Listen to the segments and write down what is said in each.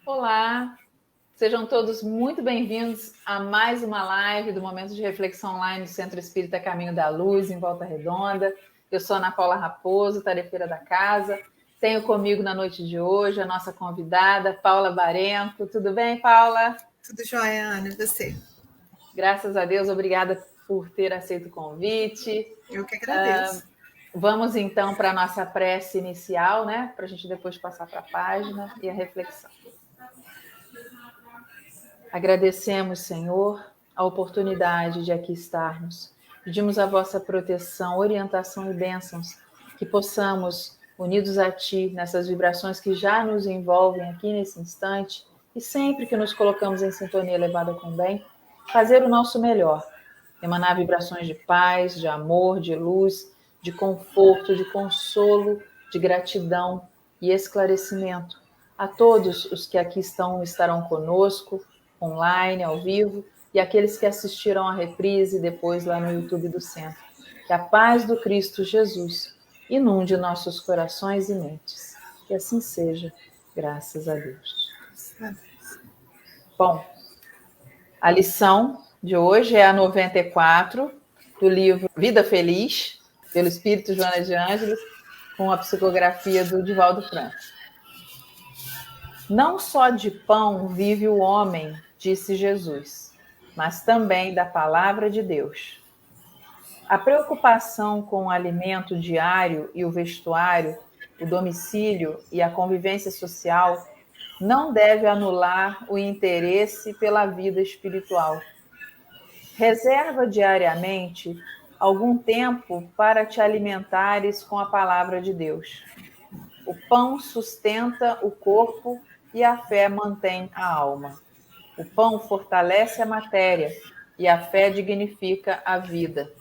Olá, sejam todos muito bem-vindos a mais uma live do Momento de Reflexão Online do Centro Espírita Caminho da Luz, em Volta Redonda. Eu sou Ana Paula Raposo, tarefeira da casa. Tenho comigo na noite de hoje a nossa convidada, Paula Barenco. Tudo bem, Paula? Tudo jóia, Ana, e você? Graças a Deus, obrigada por ter aceito o convite. Eu que agradeço. Vamos então para a nossa prece inicial, né? Para a gente depois passar para a página e a reflexão. Agradecemos, Senhor, a oportunidade de aqui estarmos. Pedimos a vossa proteção, orientação e bênçãos, que possamos, unidos a Ti, nessas vibrações que já nos envolvem aqui nesse instante, e sempre que nos colocamos em sintonia elevada com o bem, fazer o nosso melhor, emanar vibrações de paz, de amor, de luz, de conforto, de consolo, de gratidão e esclarecimento a todos os que aqui estarão conosco, online, ao vivo, e aqueles que assistiram a reprise depois lá no YouTube do Centro. Que a paz do Cristo Jesus inunde nossos corações e mentes. Que assim seja, graças a Deus. Bom, a lição de hoje é a 94 do livro Vida Feliz, pelo Espírito Joana de Ângeles, com a psicografia do Divaldo Franco. Não só de pão vive o homem, disse Jesus, mas também da palavra de Deus. A preocupação com o alimento diário e o vestuário, o domicílio e a convivência social não deve anular o interesse pela vida espiritual. Reserva diariamente algum tempo para te alimentares com a palavra de Deus. O pão sustenta o corpo e a fé mantém a alma. O pão fortalece a matéria e a fé dignifica a vida.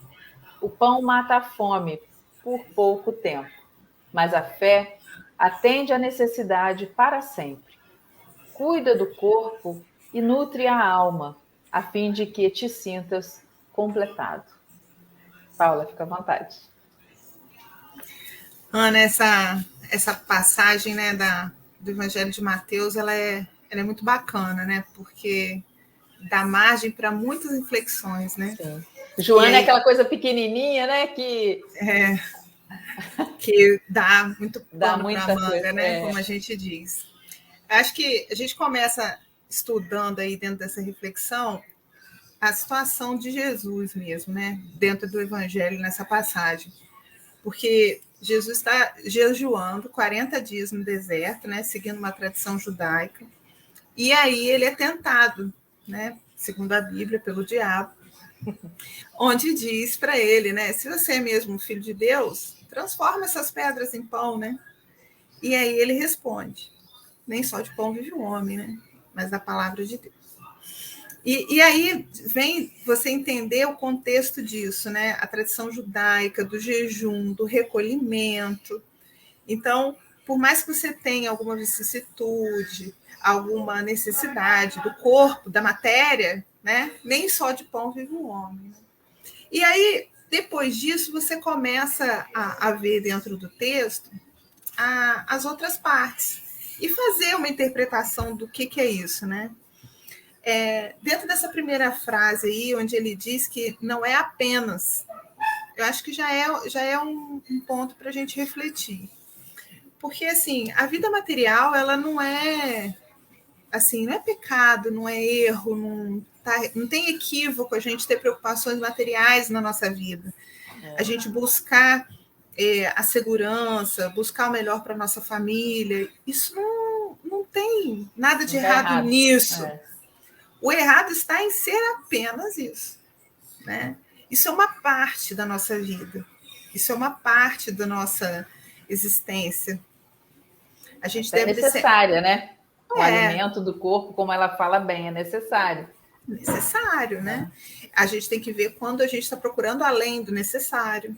O pão mata a fome por pouco tempo, mas a fé atende à necessidade para sempre. Cuida do corpo e nutre a alma, a fim de que te sintas completado. Paula, fica à vontade. Ana, essa passagem, né, do Evangelho de Mateus, ela é muito bacana, né? Porque dá margem para muitas inflexões, né? Sim. Joana é aquela coisa pequenininha, né? Que dá muito pano para a manga, coisa, né? Como a gente diz. Acho que a gente começa estudando aí dentro dessa reflexão a situação de Jesus mesmo, né? Dentro do Evangelho, nessa passagem. Porque Jesus está jejuando 40 dias no deserto, né? Seguindo uma tradição judaica. E aí ele é tentado, né? Segundo a Bíblia, pelo diabo, onde diz para ele, né? Se você é mesmo filho de Deus, transforma essas pedras em pão, né? E aí ele responde: nem só de pão vive o homem, né? Mas da palavra de Deus. E aí vem você entender o contexto disso, né? A tradição judaica, do jejum, do recolhimento. Então, por mais que você tenha alguma vicissitude, alguma necessidade do corpo, da matéria, né? Nem só de pão vive o homem. E aí, depois disso, você começa a ver dentro do texto as outras partes e fazer uma interpretação do que é isso, né? Dentro dessa primeira frase aí, onde ele diz que não é apenas, eu acho que já é um ponto para a gente refletir. Porque, assim, a vida material, ela não é, assim, não é pecado, não é erro, não tem equívoco a gente ter preocupações materiais na nossa vida. A gente buscar a segurança, buscar o melhor para a nossa família, isso não tem nada de errado nisso. O errado está em ser apenas isso, né? Isso é uma parte da nossa vida. Isso é uma parte da nossa existência. A gente deve necessária, né? O É. alimento do corpo, como ela fala bem, é necessário. Necessário, né? A gente tem que ver quando a gente está procurando além do necessário,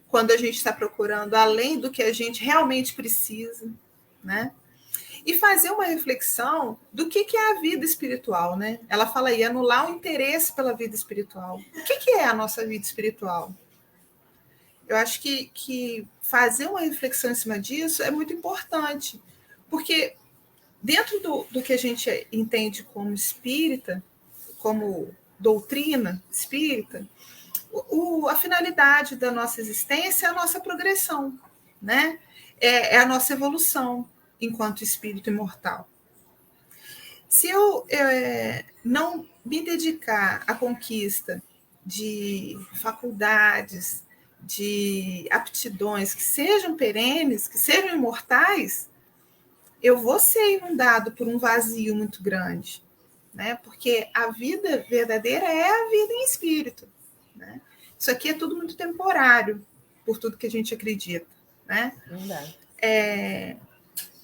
quando a gente está procurando além do que a gente realmente precisa, né? E fazer uma reflexão do que é a vida espiritual, né? Ela fala aí, anular o interesse pela vida espiritual. O que é a nossa vida espiritual? Eu acho que fazer uma reflexão em cima disso é muito importante, porque dentro do que a gente entende como espírita, como doutrina espírita, a finalidade da nossa existência é a nossa progressão, né? É a nossa evolução enquanto espírito imortal. Se eu não me dedicar à conquista de faculdades, de aptidões que sejam perenes, que sejam imortais, eu vou ser inundado por um vazio muito grande, né? Porque a vida verdadeira é a vida em espírito, né? Isso aqui é tudo muito temporário, por tudo que a gente acredita, né?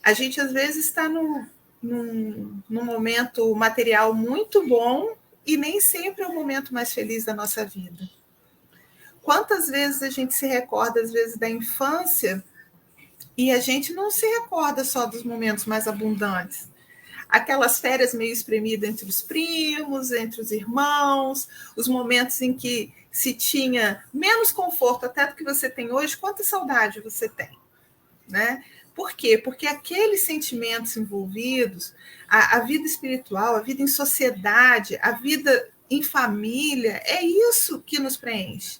A gente às vezes está num momento material muito bom e nem sempre é o momento mais feliz da nossa vida. Quantas vezes a gente se recorda, às vezes, da infância e a gente não se recorda só dos momentos mais abundantes. Aquelas férias meio espremidas entre os primos, entre os irmãos, os momentos em que se tinha menos conforto até do que você tem hoje, quanta saudade você tem, né? Por quê? Porque aqueles sentimentos envolvidos, a vida espiritual, a vida em sociedade, a vida em família, é isso que nos preenche.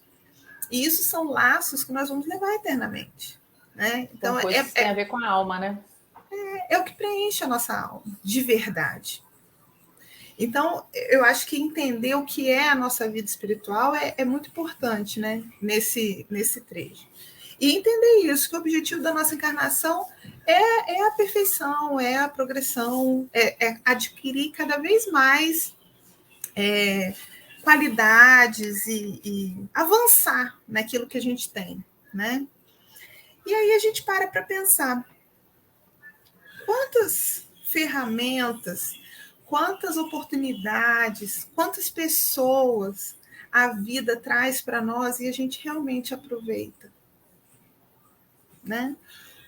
E isso são laços que nós vamos levar eternamente, né? Então, coisas que tem a ver com a alma, né? É o que preenche a nossa alma, de verdade. Então, eu acho que entender o que é a nossa vida espiritual é muito importante, né? Nesse trecho. E entender isso, que o objetivo da nossa encarnação é a perfeição, é a progressão, é adquirir cada vez mais qualidades e avançar naquilo que a gente tem, né? E aí a gente para pensar quantas ferramentas, quantas oportunidades, quantas pessoas a vida traz para nós e a gente realmente aproveita, né?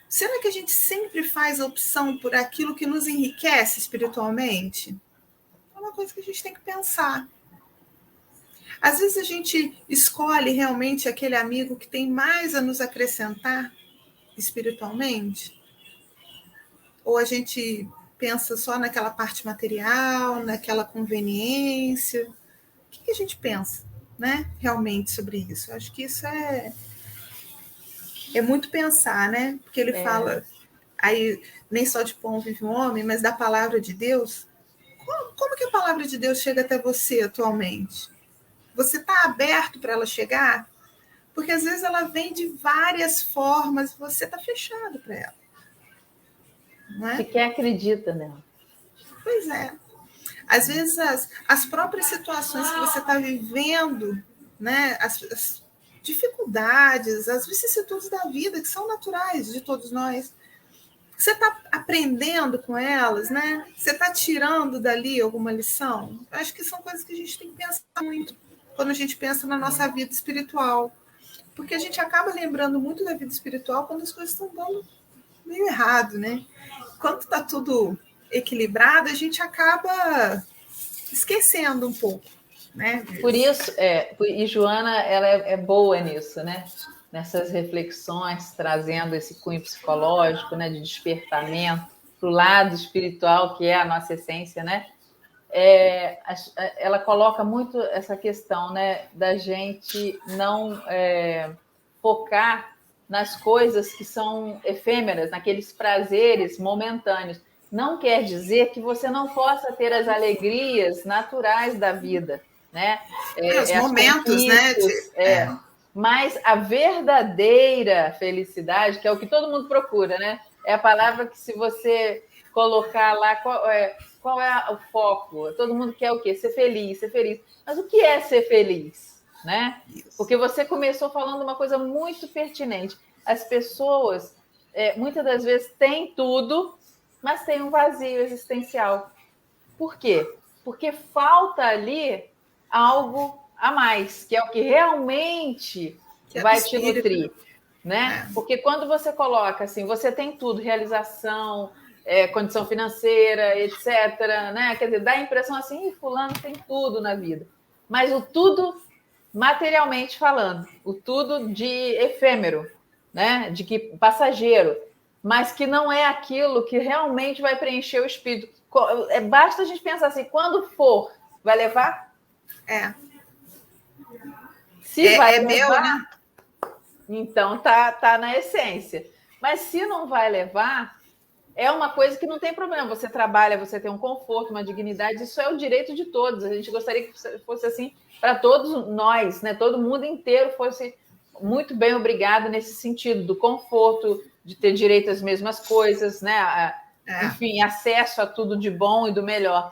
Será que a gente sempre faz a opção por aquilo que nos enriquece espiritualmente? É uma coisa que a gente tem que pensar. Às vezes a gente escolhe realmente aquele amigo que tem mais a nos acrescentar espiritualmente? Ou a gente pensa só naquela parte material, naquela conveniência? O que a gente pensa, né, realmente sobre isso? Eu acho que isso é muito pensar, né? Porque ele fala aí nem só de pão vive o homem, mas da palavra de Deus. Como que a palavra de Deus chega até você atualmente? Você está aberto para ela chegar? Porque às vezes ela vem de várias formas, você está fechado para ela. Não é? Sequer acredita nela. Pois é. Às vezes as próprias situações que você está vivendo, né, as dificuldades, as vicissitudes da vida, que são naturais de todos nós, você está aprendendo com elas, né? Você está tirando dali alguma lição? Eu acho que são coisas que a gente tem que pensar muito quando a gente pensa na nossa vida espiritual. Porque a gente acaba lembrando muito da vida espiritual quando as coisas estão dando meio errado, né? Quando está tudo equilibrado, a gente acaba esquecendo um pouco, né? Por isso, e Joana, ela é boa nisso, né? Nessas reflexões, trazendo esse cunho psicológico, né? De despertamento para o lado espiritual, que é a nossa essência, né? Ela coloca muito essa questão, né? Da gente não focar nas coisas que são efêmeras, naqueles prazeres momentâneos. Não quer dizer que você não possa ter as alegrias naturais da vida, né? Os momentos, né? Mas a verdadeira felicidade, que é o que todo mundo procura, né? É a palavra que, se você colocar lá, qual é o foco? Todo mundo quer o quê? Ser feliz, ser feliz. Mas o que é ser feliz, né? Porque você começou falando uma coisa muito pertinente. As pessoas, muitas das vezes, têm tudo, mas têm um vazio existencial. Por quê? Porque falta ali algo a mais, que é o que realmente vai te nutrir, né? Porque quando você coloca assim, você tem tudo, realização, condição financeira, etc., né? Quer dizer, dá a impressão assim, fulano tem tudo na vida. Mas o tudo materialmente falando, o tudo de efêmero, né? De que passageiro. mas que não é aquilo que realmente vai preencher o espírito. Basta a gente pensar assim, quando for, vai levar? Se vai levar, meu, né? Então tá na essência. Mas se não vai levar, é uma coisa que não tem problema. Você trabalha, você tem um conforto, uma dignidade, isso é o direito de todos. A gente gostaria que fosse assim para todos nós, né? Todo mundo inteiro fosse muito bem obrigado nesse sentido, do conforto, de ter direito às mesmas coisas, né? Enfim, acesso a tudo de bom e do melhor.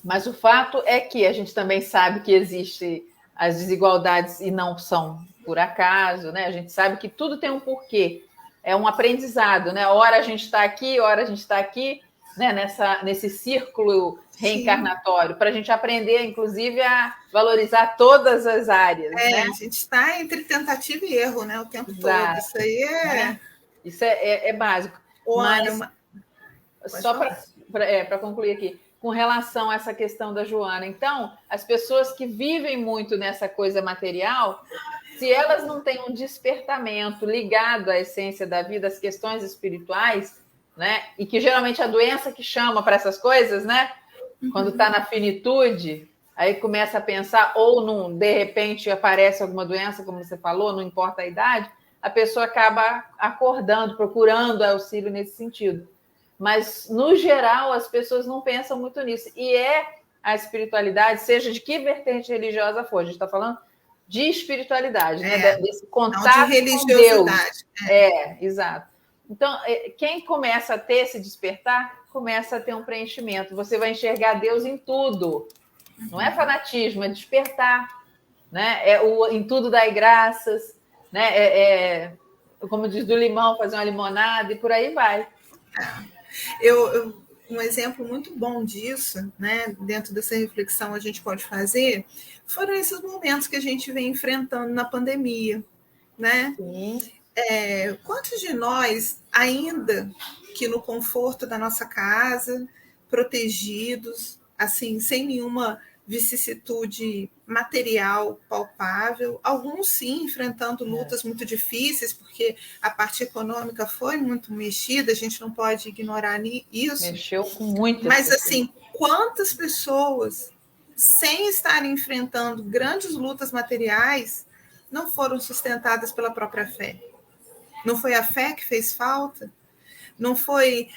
Mas o fato é que a gente também sabe que existem as desigualdades e não são por acaso, né? A gente sabe que tudo tem um porquê. É um aprendizado, né? Ora a gente está aqui, ora a gente está aqui, né? Nesse círculo reencarnatório, para a gente aprender, inclusive, a valorizar todas as áreas. Né? A gente está entre tentativa e erro, né? O tempo todo. Isso aí né? Isso é básico. Mas, só para concluir aqui, com relação a essa questão da Joana. Então, as pessoas que vivem muito nessa coisa material, se elas não têm um despertamento ligado à essência da vida, às questões espirituais, né? E que geralmente a doença que chama para essas coisas, né? Quando está na finitude, aí começa a pensar, ou de repente aparece alguma doença, como você falou, não importa a idade, a pessoa acaba acordando, procurando auxílio nesse sentido. Mas, no geral, as pessoas não pensam muito nisso. E a espiritualidade, seja de que vertente religiosa for, a gente está falando de espiritualidade, né? Desse contato com Deus. Exato. Então, quem começa a ter esse despertar, começa a ter um preenchimento. Você vai enxergar Deus em tudo. Não é fanatismo, é despertar. Né? Em tudo dai graças. Né? Como diz do limão, fazer uma limonada e por aí vai. Um exemplo muito bom disso, né, dentro dessa reflexão a gente pode fazer, foram esses momentos que a gente vem enfrentando na pandemia, né? Quantos de nós, ainda que no conforto da nossa casa, protegidos, assim, sem nenhuma vicissitude material palpável, alguns sim enfrentando lutas muito difíceis, porque a parte econômica foi muito mexida, a gente não pode ignorar isso. Mexeu com muitas Mas, pessoas. assim, quantas pessoas, sem estarem enfrentando grandes lutas materiais, não foram sustentadas pela própria fé? Não foi a fé que fez falta? Não foi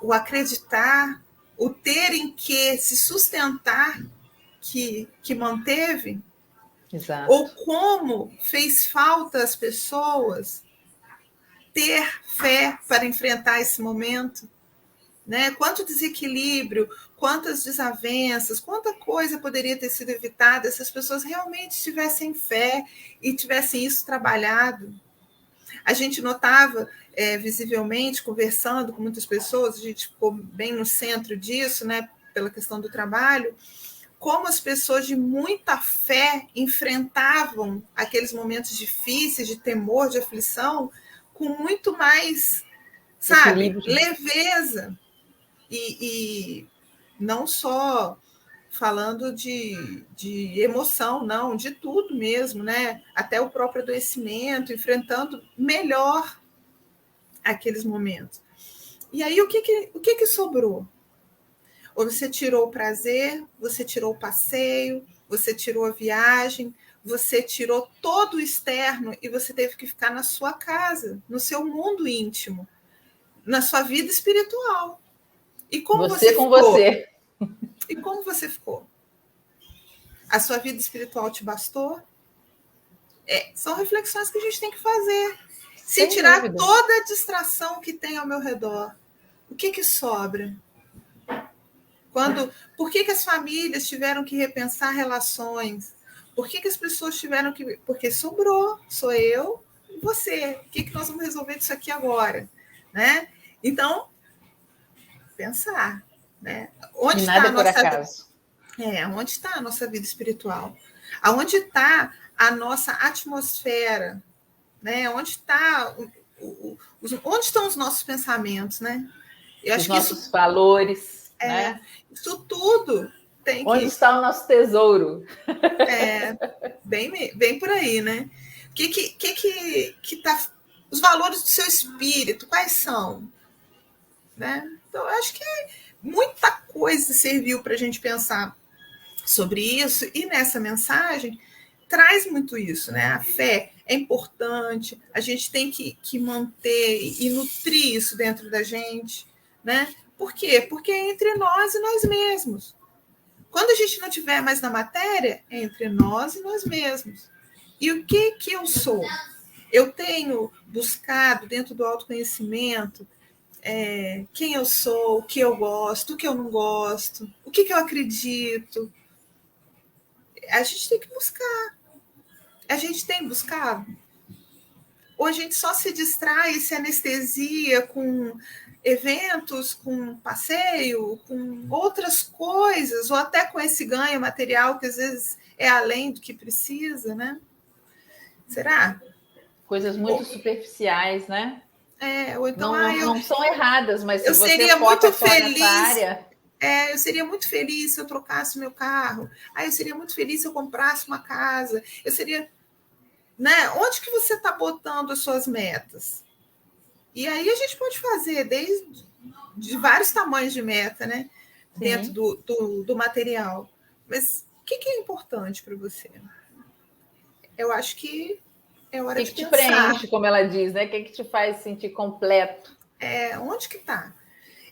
o acreditar, o ter em que se sustentar que manteve? Exato. Ou como fez falta às pessoas ter fé para enfrentar esse momento? Né? Quanto desequilíbrio, quantas desavenças, quanta coisa poderia ter sido evitada se as pessoas realmente tivessem fé e tivessem isso trabalhado. A gente notava visivelmente, conversando com muitas pessoas, a gente ficou bem no centro disso, né, pela questão do trabalho, como as pessoas de muita fé enfrentavam aqueles momentos difíceis, de temor, de aflição, com muito mais, leveza. E não só falando de emoção, não, de tudo mesmo, né? Até o próprio adoecimento, enfrentando melhor aqueles momentos. E aí, o que sobrou? Ou você tirou o prazer, você tirou o passeio, você tirou a viagem, você tirou todo o externo e você teve que ficar na sua casa, no seu mundo íntimo, na sua vida espiritual. E como você com ficou? Você. E como você ficou? A sua vida espiritual te bastou? São reflexões que a gente tem que fazer. Se tirar toda a distração que tem ao meu redor, o que sobra? Por que as famílias tiveram que repensar relações? Por que as pessoas tiveram que... Porque sobrou, sou eu e você. O que nós vamos resolver disso aqui agora? Né? Então, pensar. Né? Onde está a nossa... onde está a nossa vida espiritual? Aonde está a nossa atmosfera? Né? Onde estão os nossos pensamentos? Né? Eu acho que nossos valores. Né? Isso tudo tem que... Onde está o nosso tesouro? Bem por aí, né? O que está Os valores do seu espírito, quais são? Né? Então, eu acho que muita coisa serviu para a gente pensar sobre isso, e nessa mensagem traz muito isso, né? A fé é importante, a gente tem que manter e nutrir isso dentro da gente, né? Por quê? Porque é entre nós e nós mesmos. Quando a gente não tiver mais na matéria, é entre nós e nós mesmos. E o que eu sou? Eu tenho buscado dentro do autoconhecimento quem eu sou, o que eu gosto, o que eu não gosto, o que eu acredito. A gente tem que buscar. A gente tem buscado. Ou a gente só se distrai e se anestesia com eventos, com passeio, com outras coisas, ou até com esse ganho material que às vezes é além do que precisa, né? Será? Coisas muito superficiais, né? Ou então, não são erradas, mas se eu você seria foca muito só nessa área... eu seria muito feliz se eu trocasse meu carro. Eu seria muito feliz se eu comprasse uma casa. Eu seria... Né? Onde que você está botando as suas metas? E aí a gente pode fazer desde de vários tamanhos de meta, né? Sim. Dentro do material. Mas o que é importante para você? Eu acho que é hora de pensar. O que te preenche, como ela diz, né? O que te faz sentir completo? Onde que está?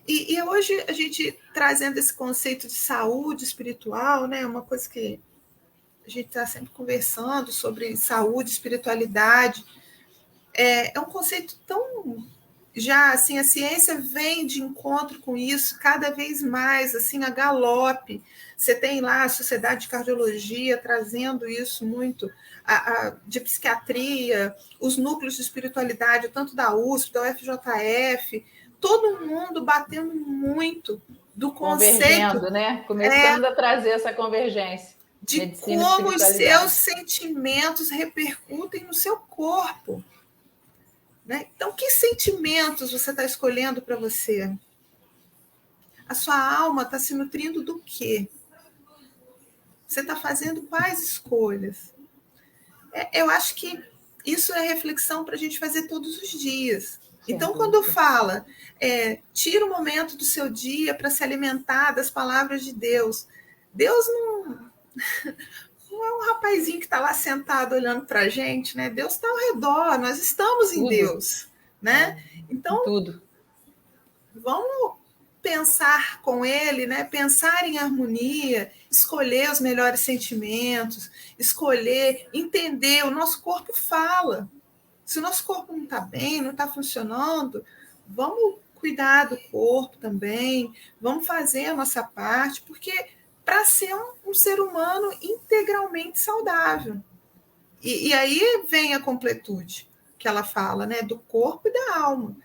E hoje a gente trazendo esse conceito de saúde espiritual, né? Uma coisa que a gente está sempre conversando sobre saúde, espiritualidade. É um conceito tão... Já, assim, a ciência vem de encontro com isso cada vez mais, assim, a galope. Você tem lá a Sociedade de Cardiologia trazendo isso muito, de psiquiatria, os núcleos de espiritualidade, tanto da USP, da UFJF, todo mundo batendo muito do conceito... Convergendo, né? Começando a trazer essa convergência. De medicina, como os seus sentimentos repercutem no seu corpo. Né? Então, que sentimentos você está escolhendo para você? A sua alma está se nutrindo do quê? Você está fazendo quais escolhas? Eu acho que isso é reflexão para a gente fazer todos os dias. Então, quando fala, tira um momento do seu dia para se alimentar das palavras de Deus. Deus não é um rapazinho que está lá sentado olhando para a gente, né? Deus está ao redor, nós estamos em Deus, né? Então, vamos pensar com Ele, né? Pensar em harmonia, escolher os melhores sentimentos, escolher, entender. O nosso corpo fala. Se o nosso corpo não está bem, não está funcionando, vamos cuidar do corpo também, vamos fazer a nossa parte, porque para ser um ser humano integralmente saudável. E aí vem a completude que ela fala, né, do corpo e da alma.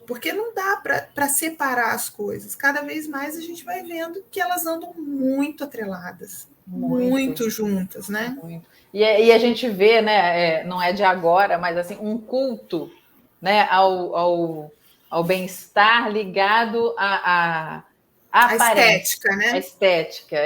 Porque não dá para separar as coisas. Cada vez mais a gente vai vendo que elas andam muito atreladas, muito juntas, né? Muito. E a gente vê, né, não é de agora, mas assim, um culto, né, ao bem-estar ligado à estética, né? A estética,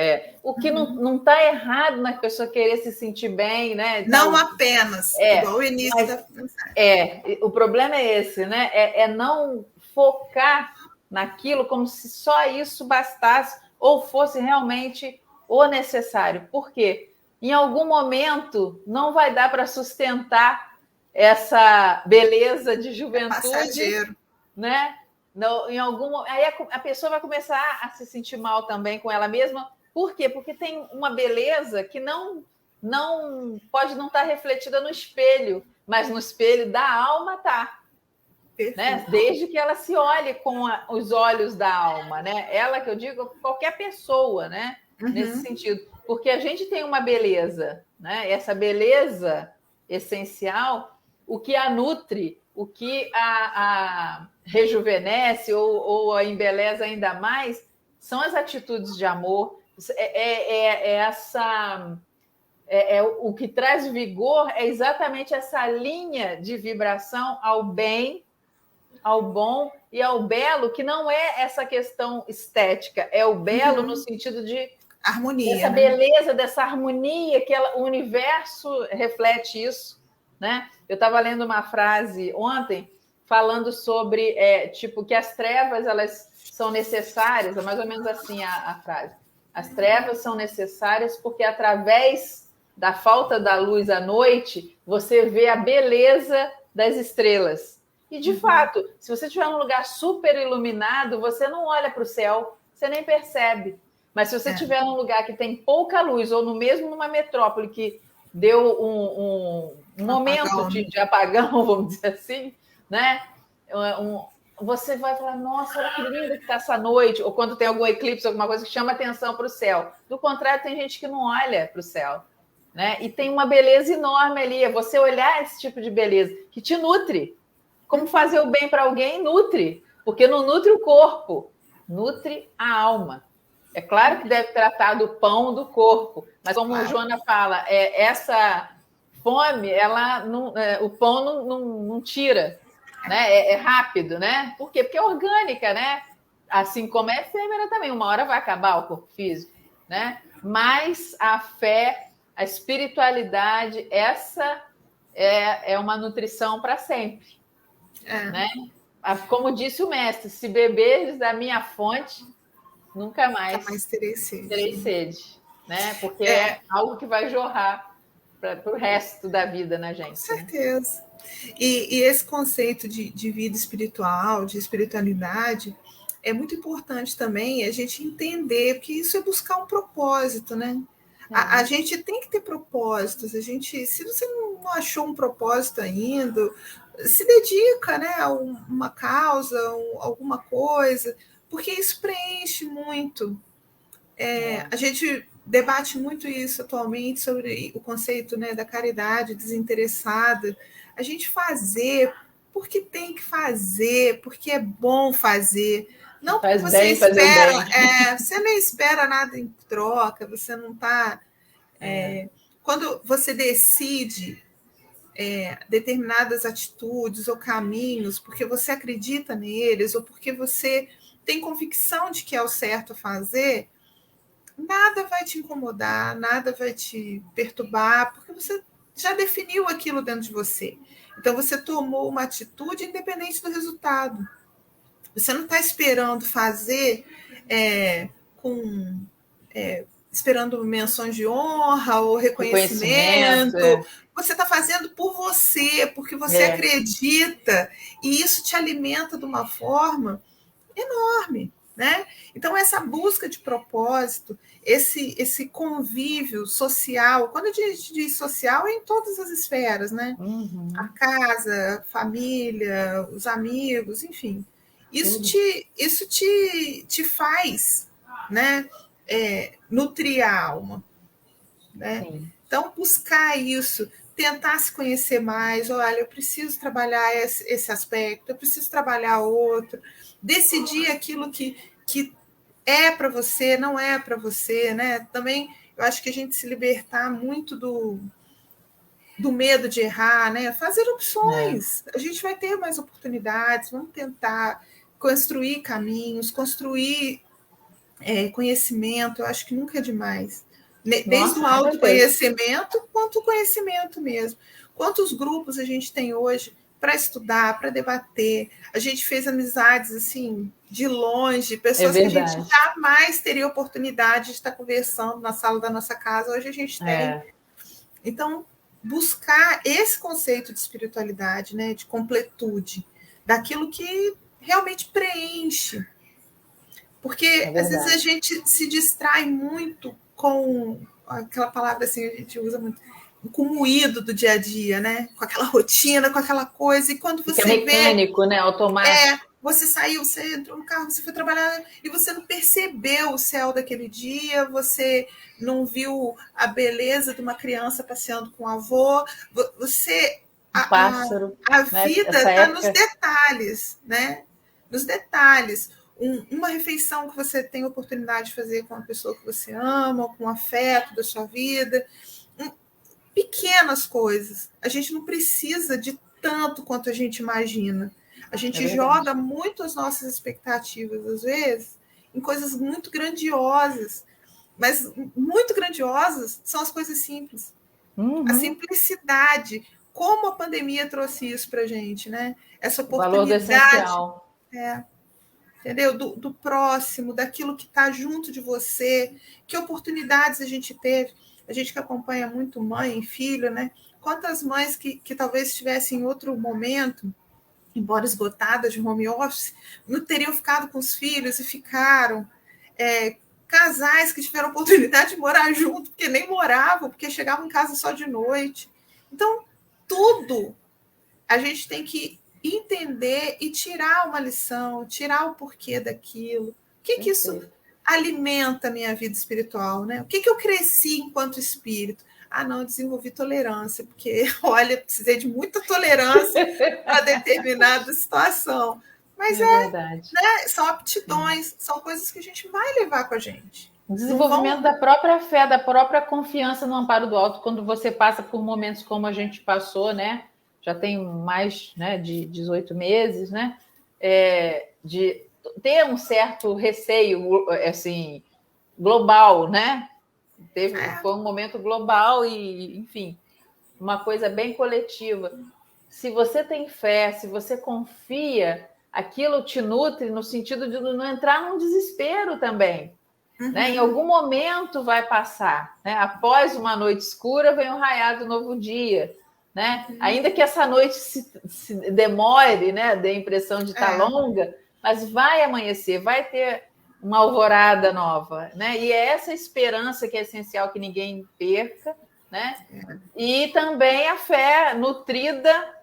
O que não está errado na pessoa querer se sentir bem, né? Então, não apenas, igual o início da mensagem. O problema é esse, né? É não focar naquilo como se só isso bastasse ou fosse realmente o necessário. Por quê? Em algum momento não vai dar para sustentar essa beleza de juventude, né? Em algum, aí a pessoa vai começar a se sentir mal também com ela mesma. Por quê? Porque tem uma beleza que não pode não estar refletida no espelho, mas no espelho da alma está. Né? Desde que ela se olhe com os olhos da alma, né? Ela, que eu digo, qualquer pessoa, né? Nesse sentido. Porque a gente tem uma beleza, né? Essa beleza essencial, o que a nutre, o que a rejuvenesce ou a embeleza ainda mais, são as atitudes de amor. O que traz vigor é exatamente essa linha de vibração ao bem, ao bom e ao belo, que não é essa questão estética, é o belo no sentido de harmonia, essa beleza, dessa harmonia que o universo reflete isso, né? Eu estava lendo uma frase ontem falando sobre tipo que as trevas elas são necessárias, é mais ou menos assim a frase. As trevas são necessárias porque através da falta da luz à noite você vê a beleza das estrelas. E de fato, se você estiver num lugar super iluminado, você não olha para o céu, você nem percebe. Mas se você estiver num lugar que tem pouca luz, ou no mesmo numa metrópole que deu um momento de apagão, vamos dizer assim, né? Você vai falar, nossa, olha que linda que está essa noite, ou quando tem algum eclipse, alguma coisa que chama atenção para o céu. Do contrário, tem gente que não olha para o céu, né? E tem uma beleza enorme ali, é você olhar esse tipo de beleza, que te nutre. Como fazer o bem para alguém? Nutre, porque não nutre o corpo, nutre a alma. É claro que deve tratar do pão do corpo, mas como a Joana fala, essa fome, o pão não tira, né? É rápido, né? Por quê? Porque é orgânica, né? Assim como é efêmera também, uma hora vai acabar o corpo físico, né? Mas a fé, a espiritualidade, essa é uma nutrição para sempre, né? Como disse o mestre, se beberes da minha fonte, nunca mais terei sede. Terei sede, né? Porque é algo que vai jorrar para o resto da vida na gente. Com certeza. Né? E esse conceito de vida espiritual, de espiritualidade, é muito importante também a gente entender que isso é buscar um propósito, né? A gente tem que ter propósitos. Se você não achou um propósito ainda, se dedica, né, a uma causa, alguma coisa, porque isso preenche muito. A gente debate muito isso atualmente sobre o conceito, né, da caridade desinteressada. A gente fazer porque tem que fazer, porque é bom fazer. Não porque você espera, você não espera nada em troca, você não está. Quando você decide determinadas atitudes ou caminhos, porque você acredita neles, ou porque você tem convicção de que é o certo a fazer, nada vai te incomodar, nada vai te perturbar, porque você já definiu aquilo dentro de você. Então, você tomou uma atitude independente do resultado. Você não está esperando fazer esperando menções de honra ou reconhecimento. Você está fazendo por você, porque você acredita, e isso te alimenta de uma forma enorme. Né? Então, essa busca de propósito, esse convívio social, quando a gente diz social, é em todas as esferas, né? A casa, a família, os amigos, enfim. Isso te faz, né? Nutrir a alma. Né? Então, buscar isso, tentar se conhecer mais, olha, eu preciso trabalhar esse aspecto, eu preciso trabalhar outro, decidir aquilo que é para você, não é para você, né? Também eu acho que a gente se libertar muito do medo de errar, né? Fazer opções. A gente vai ter mais oportunidades, vamos tentar construir caminhos, construir conhecimento, eu acho que nunca é demais. Desde o autoconhecimento quanto o conhecimento mesmo. Quantos grupos a gente tem hoje para estudar, para debater? A gente fez amizades assim de longe, pessoas que a gente jamais teria oportunidade de estar conversando na sala da nossa casa, hoje a gente tem. Então, buscar esse conceito de espiritualidade, né, de completude, daquilo que realmente preenche. Porque às vezes a gente se distrai muito com aquela palavra assim, a gente usa muito, com o moído do dia a dia, né? Com aquela rotina, com aquela coisa. E quando você vê. É mecânico, né? Automático. Você saiu, você entrou no carro, você foi trabalhar e você não percebeu o céu daquele dia, você não viu a beleza de uma criança passeando com o avô, você. Pássaro. A vida está nos detalhes, né? Nos detalhes. Uma refeição que você tem a oportunidade de fazer com a pessoa que você ama, com o afeto da sua vida. Pequenas coisas. A gente não precisa de tanto quanto a gente imagina. A gente joga muito as nossas expectativas, às vezes, em coisas muito grandiosas. Mas muito grandiosas são as coisas simples. A simplicidade. como a pandemia trouxe isso para a gente, né? Essa oportunidade. O valor do essencial. Entendeu? Do próximo, daquilo que está junto de você. Que oportunidades a gente teve. A gente que acompanha muito mãe e filho, né? Quantas mães que talvez estivessem em outro momento, embora esgotadas de home office, não teriam ficado com os filhos e ficaram. Casais que tiveram oportunidade de morar junto, porque nem moravam, porque chegavam em casa só de noite. Então, tudo a gente tem que entender e tirar uma lição, tirar o porquê daquilo. O que isso alimenta a minha vida espiritual, né? O que eu cresci enquanto espírito? Não, eu desenvolvi tolerância, porque, olha, precisei de muita tolerância para determinada situação. Mas verdade. Né, são aptidões, são coisas que a gente vai levar com a gente. O desenvolvimento da própria fé, da própria confiança no amparo do alto, quando você passa por momentos como a gente passou, né? Já tem mais, né, de 18 meses, né? De ter um certo receio, assim, global, né? Foi um momento global e, enfim, uma coisa bem coletiva. Se você tem fé, se você confia, aquilo te nutre no sentido de não entrar num desespero também. Né? Em algum momento vai passar. Né? Após uma noite escura, vem um raiar do novo dia. Né? Ainda que essa noite se demore, né? Dê a impressão de estar longa, mas vai amanhecer, vai ter uma alvorada nova. Né? E é essa esperança que é essencial que ninguém perca. Né? E também a fé nutrida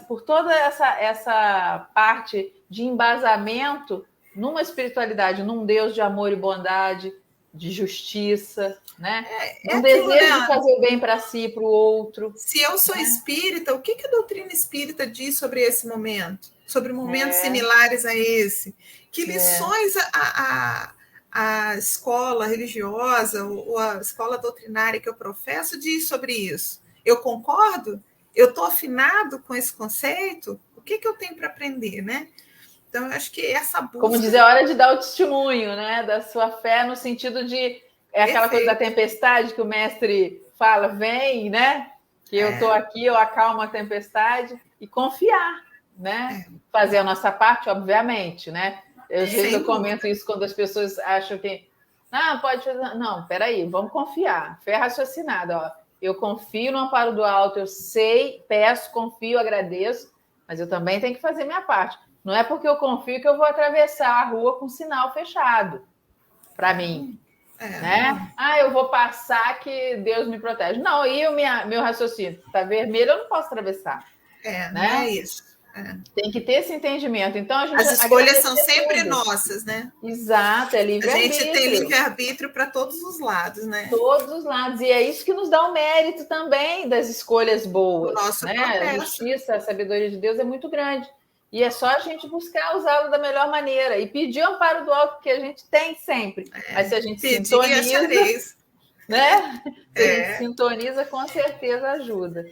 por toda essa parte de embasamento numa espiritualidade, num Deus de amor e bondade, de justiça, né? Um desejo de fazer o bem para si e para o outro. Se eu sou espírita, o que a doutrina espírita diz sobre esse momento? Sobre momentos similares a esse? Que lições a escola religiosa ou a escola doutrinária que eu professo diz sobre isso? Eu concordo? Eu estou afinado com esse conceito? O que eu tenho para aprender, né? Então, eu acho que essa busca... Como dizer, é hora de dar o testemunho, né? Da sua fé, no sentido de... aquela coisa da tempestade que o mestre fala, vem, né? Que eu estou aqui, eu acalmo a tempestade. E confiar, né? Fazer a nossa parte, obviamente, né? Às vezes eu comento isso quando as pessoas acham que... pode fazer... Não, peraí, vamos confiar. Fé raciocinada, ó. Eu confio no amparo do alto, eu sei, peço, confio, agradeço, mas eu também tenho que fazer minha parte. Não é porque eu confio que eu vou atravessar a rua com sinal fechado para mim. Né? Eu vou passar que Deus me protege. Não, e meu raciocínio? Está vermelho, eu não posso atravessar. Né? Não é isso. Tem que ter esse entendimento. Então, as escolhas são sempre nossas, né? Exato, é livre-arbítrio. A gente tem livre-arbítrio para todos os lados, né? Todos os lados. E é isso que nos dá o mérito também das escolhas boas. O nosso né? A justiça, a sabedoria de Deus é muito grande. E é só a gente buscar usá-lo da melhor maneira e pedir o amparo do alto que a gente tem sempre. Mas se a gente sintoniza, né? Se a gente sintoniza, com certeza ajuda.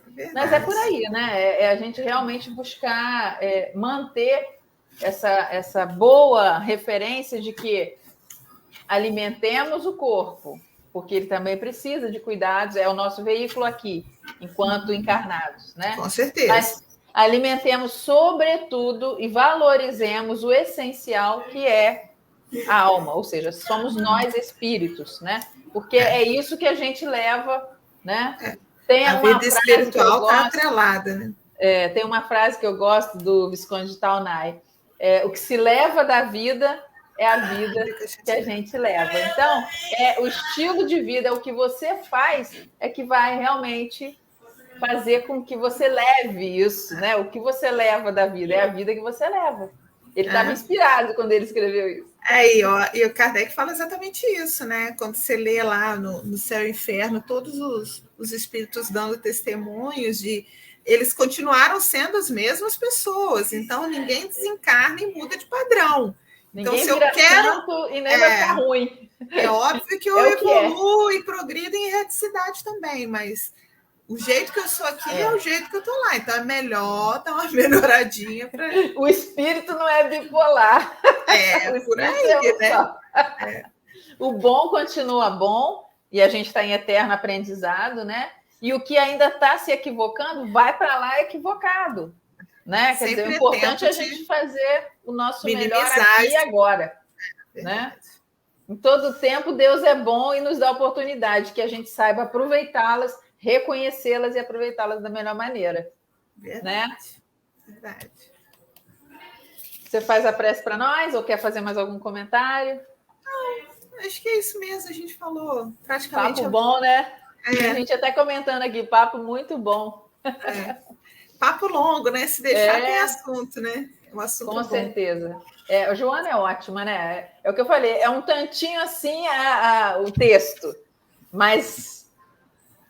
Verdade. Mas é por aí, né? É a gente realmente buscar manter essa boa referência de que alimentemos o corpo, porque ele também precisa de cuidados, é o nosso veículo aqui, enquanto encarnados, né? Com certeza. Mas alimentemos, sobretudo, e valorizemos o essencial, que é a alma, ou seja, somos nós espíritos, né? Porque é isso que a gente leva, né? Tem a vida espiritual está atrelada, né? Tem uma frase que eu gosto do Visconde de Taunay: o que se leva da vida é a vida que a gente leva. Então, o estilo de vida, o que você faz, é que vai realmente fazer com que você leve isso, né? O que você leva da vida é a vida que você leva. Ele estava inspirado quando ele escreveu isso. E o Kardec fala exatamente isso, né? Quando você lê lá no Céu e Inferno, todos os espíritos dando testemunhos de... Eles continuaram sendo as mesmas pessoas, então ninguém desencarna e muda de padrão. Ninguém então, se eu quero e nem vai ficar ruim. É óbvio que eu evoluo e progrido em erraticidade também, mas o jeito que eu sou aqui é o jeito que eu tô lá. Então é melhor dar uma melhoradinha para. O espírito não é bipolar. Por aí, né? O bom continua bom e a gente está em eterno aprendizado, né? E o que ainda está se equivocando vai para lá equivocado. Né? Quer dizer, o importante é a gente fazer o nosso melhor aqui e agora. Né? Em todo tempo, Deus é bom e nos dá oportunidade que a gente saiba aproveitá-las, reconhecê-las e aproveitá-las da melhor maneira. Verdade. Né? Verdade. Você faz a prece para nós ou quer fazer mais algum comentário? Acho que é isso mesmo, a gente falou praticamente. Papo bom, né? A gente até comentando aqui, papo muito bom. Papo longo, né? Se deixar, tem assunto, né? Um assunto com bom. certeza. A Joana é ótima, né? É o que eu falei, é um tantinho assim o texto, mas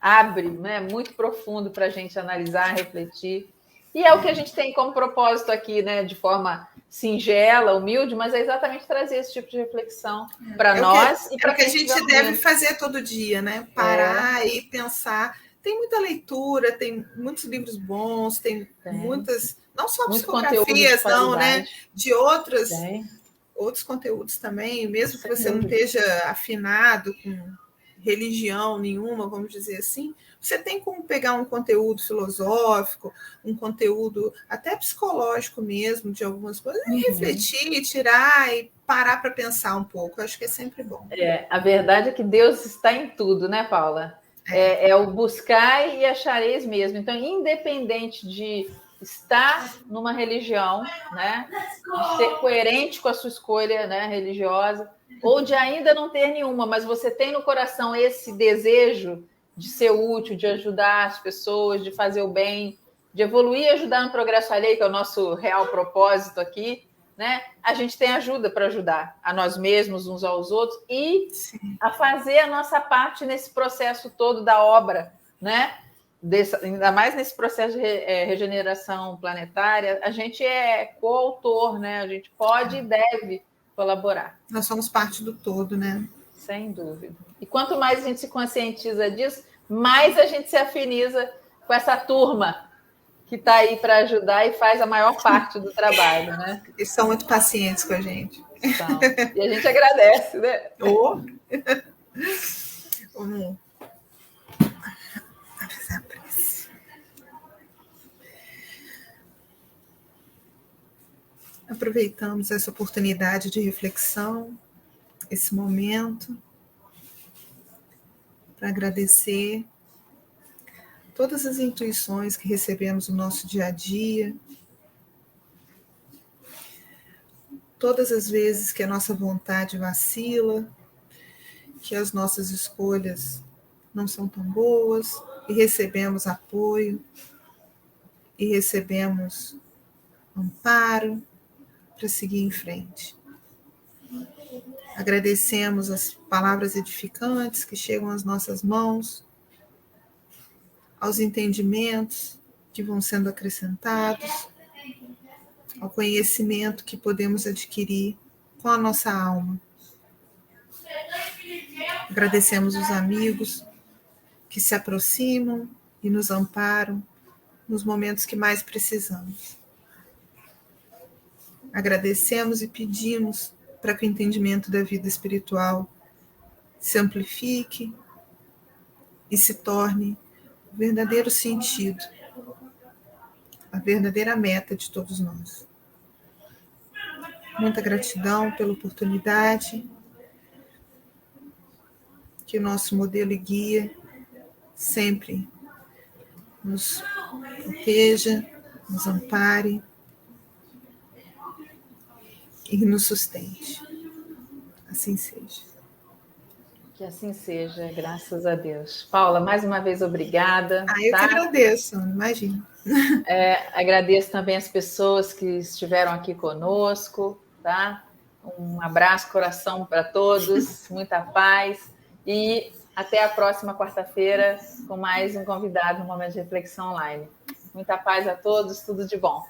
abre, né? Muito profundo para a gente analisar, refletir. E é o que a gente tem como propósito aqui, né? De forma singela, humilde, mas é exatamente trazer esse tipo de reflexão para nós e para quem a gente deve fazer todo dia, né? Parar e pensar. Tem muita leitura, tem muitos livros bons, tem muitas, não só psicografias, não, né? De outros conteúdos também, mesmo que você não esteja afinado com religião nenhuma, vamos dizer assim, você tem como pegar um conteúdo filosófico, um conteúdo até psicológico mesmo, de algumas coisas, e refletir, tirar e parar para pensar um pouco. Eu acho que é sempre bom. A verdade é que Deus está em tudo, né, Paula? É o buscar e achareis mesmo. Então, independente de estar numa religião, né, de ser coerente com a sua escolha, né, religiosa, ou de ainda não ter nenhuma, mas você tem no coração esse desejo de ser útil, de ajudar as pessoas, de fazer o bem, de evoluir e ajudar no progresso alheio, que é o nosso real propósito aqui, né? A gente tem ajuda para ajudar a nós mesmos, uns aos outros, e a fazer a nossa parte nesse processo todo da obra, né? Ainda mais nesse processo de regeneração planetária, a gente é coautor, né? A gente pode e deve colaborar. Nós somos parte do todo, né? Sem dúvida. E quanto mais a gente se conscientiza disso, mais a gente se afiniza com essa turma que está aí para ajudar e faz a maior parte do trabalho, né? Eles são muito pacientes com a gente. São. E a gente agradece, né? Vamos aproveitamos essa oportunidade de reflexão, esse momento, para agradecer todas as intuições que recebemos no nosso dia a dia, todas as vezes que a nossa vontade vacila, que as nossas escolhas não são tão boas, e recebemos apoio, e recebemos amparo para seguir em frente. Agradecemos as palavras edificantes que chegam às nossas mãos, aos entendimentos que vão sendo acrescentados, ao conhecimento que podemos adquirir com a nossa alma. Agradecemos os amigos que se aproximam e nos amparam nos momentos que mais precisamos. Agradecemos e pedimos para que o entendimento da vida espiritual se amplifique e se torne o verdadeiro sentido, a verdadeira meta de todos nós. Muita gratidão pela oportunidade, que o nosso modelo e guia sempre nos proteja, nos ampare e nos sustente. Assim seja. Que assim seja, graças a Deus. Paula, mais uma vez, obrigada. Eu que agradeço, imagina. Agradeço também as pessoas que estiveram aqui conosco, tá? Um abraço, coração para todos, muita paz e até a próxima quarta-feira com mais um convidado no Momento de Reflexão Online. Muita paz a todos, tudo de bom.